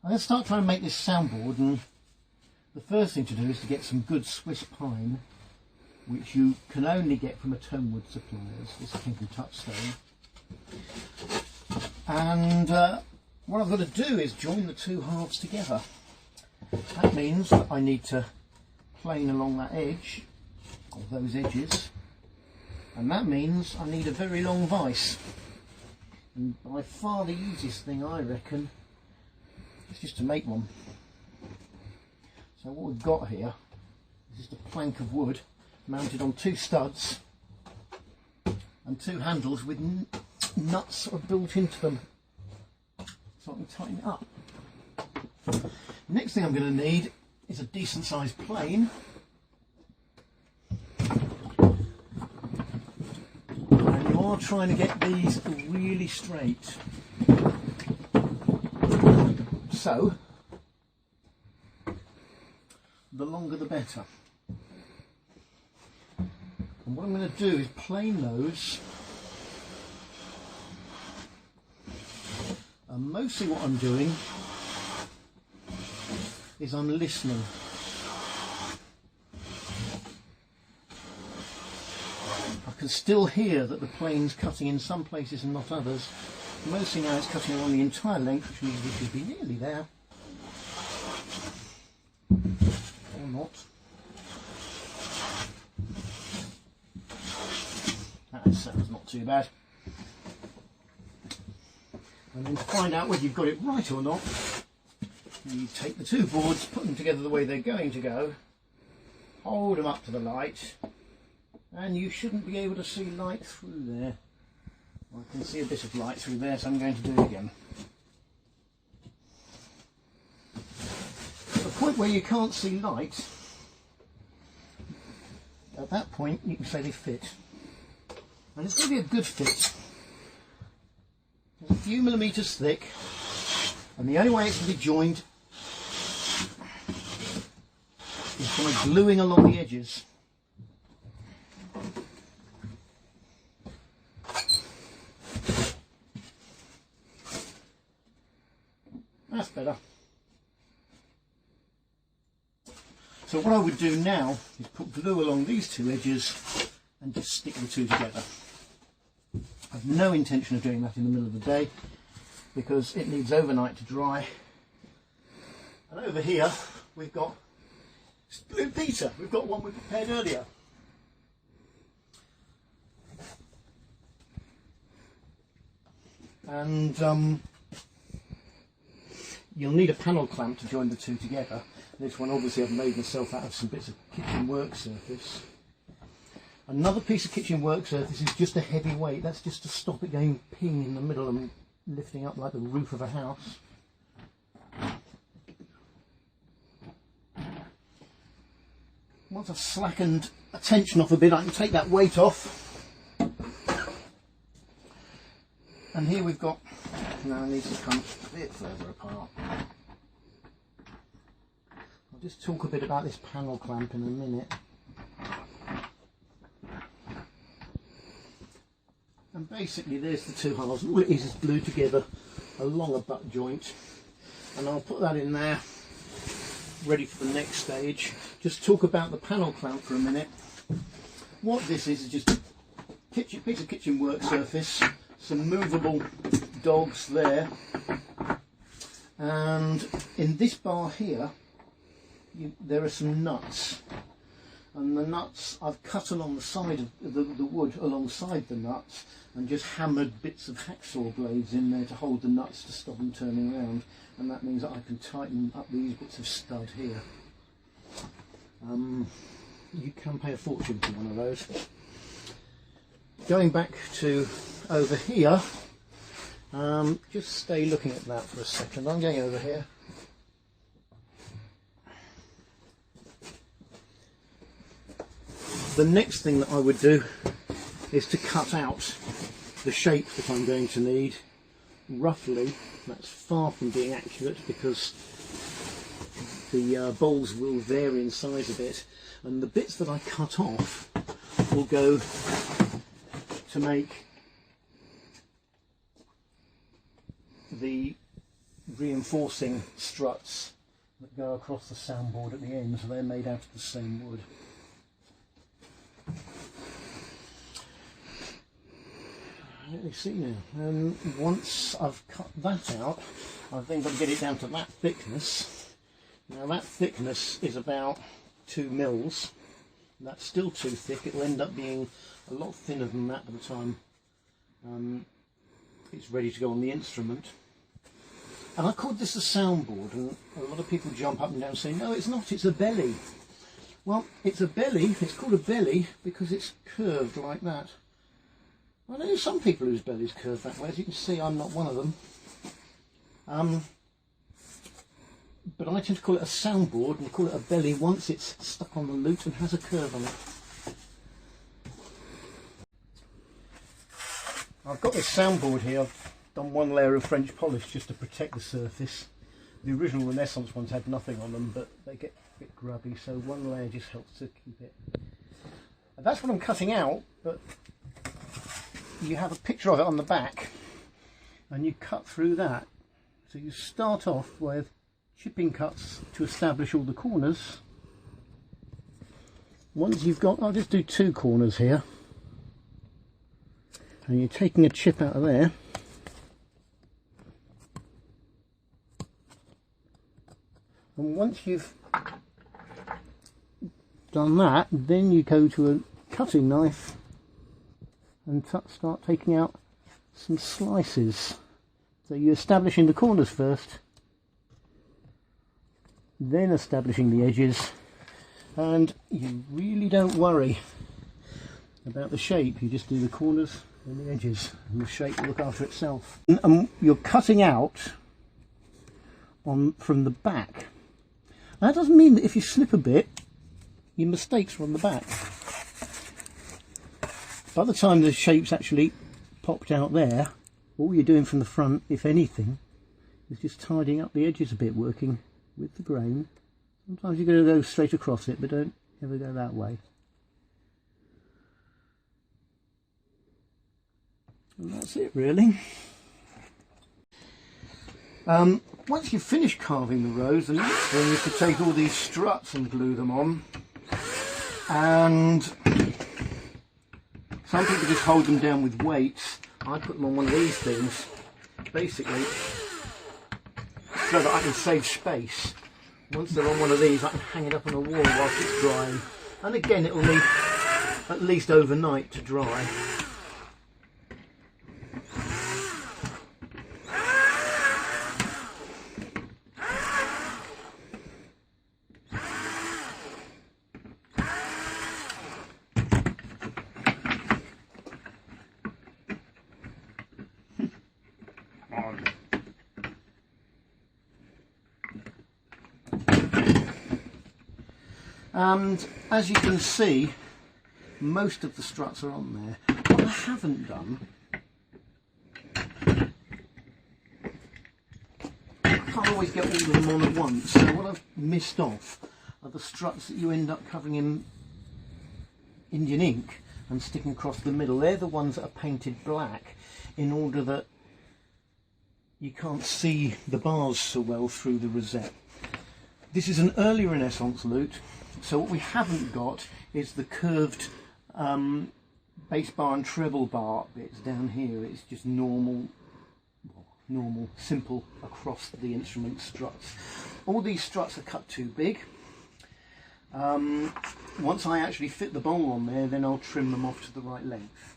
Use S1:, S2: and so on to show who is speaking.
S1: I'm going to start trying to make this soundboard, and the first thing to do is to get some good Swiss pine, which you can only get from a Tonewood suppliers, this Kinky Touchstone. And what I've got to do is join the two halves together. That means that I need to plane along that edge, or those edges, and that means I need a very long vise. And by far the easiest thing, I reckon, is just to make one. So what we've got here is just a plank of wood mounted on two studs and two handles with nuts sort of built into them, so I can tighten it up. Next thing I'm going to need is a decent sized plane. And you are trying to get these really straight. So, the longer the better. And what I'm going to do is plane those. And mostly what I'm doing is I'm listening. I can still hear that the plane's cutting in some places and not others. Mostly now it's cutting along the entire length, which means we should be nearly there. Or not. That sounds not too bad. And then to find out whether you've got it right or not, you take the two boards, put them together the way they're going to go, hold them up to the light, and you shouldn't be able to see light through there. I can see a bit of light through there, so I'm going to do it again. At the point where you can't see light, at that point you can say they fit. And it's going to be a good fit. It's a few millimetres thick, and the only way it can be joined is by gluing along the edges. That's better. So what I would do now is put glue along these two edges and just stick the two together. I've no intention of doing that in the middle of the day because it needs overnight to dry. And over here we've got Blue Peter. We've got one we prepared earlier. And you'll need a panel clamp to join the two together. This one obviously I've made myself out of some bits of kitchen work surface. Another piece of kitchen work surface is just a heavy weight. That's just to stop it going ping in the middle and lifting up like the roof of a house. Once I've slackened a tension off a bit, I can take that weight off. And here we've got, now it needs to come a bit further apart. I'll just talk a bit about this panel clamp in a minute. And basically there's the two halves. All it is glued together along a butt joint, and I'll put that in there ready for the next stage. Just talk about the panel clamp for a minute. What this is just a piece of kitchen work surface, some movable dogs there, and in this bar here there are some nuts, and the nuts I've cut along the side of the wood alongside the nuts and just hammered bits of hacksaw blades in there to hold the nuts to stop them turning around, and that means that I can tighten up these bits of stud here. You can pay a fortune for one of those. Going back to over here, just stay looking at that for a second. I'm going over here. The next thing that I would do is to cut out the shape that I'm going to need roughly. That's far from being accurate because the bowls will vary in size a bit, and the bits that I cut off will go to make the reinforcing struts that go across the soundboard at the end, so they're made out of the same wood. Let me see now. Once I've cut that out, I've then got to get it down to that thickness. Now that thickness is about 2 mils. That's still too thick. It will end up being a lot thinner than that by the time it's ready to go on the instrument. And I called this a soundboard, and a lot of people jump up and down saying, no, it's not, it's a belly. Well, it's a belly, it's called a belly because it's curved like that. I know some people whose bellies curve that way. As you can see, I'm not one of them. But I tend to call it a soundboard and call it a belly once it's stuck on the lute and has a curve on it. I've got this soundboard here. I've done one layer of French polish just to protect the surface. The original Renaissance ones had nothing on them, but they get a bit grubby, so one layer just helps to keep it. And that's what I'm cutting out, but you have a picture of it on the back and you cut through that. So you start off with chipping cuts to establish all the corners. Once you've got, I'll just do 2 corners here, and you're taking a chip out of there, and once you've done that, then you go to a cutting knife and start taking out some slices. So you're establishing the corners first, then establishing the edges, and you really don't worry about the shape. You just do the corners and the edges, and the shape will look after itself. And you're cutting out from the back. Now, that doesn't mean that if you slip a bit, your mistakes are on the back. By the time the shape's actually popped out there, all you're doing from the front, if anything, is just tidying up the edges a bit, working with the grain. Sometimes you're going to go straight across it, but don't ever go that way. And that's it, really. Once you've finished carving the rose, the next thing is to take all these struts and glue them on. And some people just hold them down with weights. I put them on one of these things, basically, so that I can save space. Once they're on one of these, I can hang it up on a wall whilst it's drying. And again, it will need at least overnight to dry. And as you can see, most of the struts are on there. What I haven't done, I can't always get all of them on at once, so what I've missed off are the struts that you end up covering in Indian ink and sticking across the middle. They're the ones that are painted black in order that you can't see the bars so well through the rosette. This is an early Renaissance lute, so what we haven't got is the curved bass bar and treble bar bits down here. It's just normal, simple across the instrument struts. All these struts are cut too big. Once I actually fit the bowl on there, then I'll trim them off to the right length.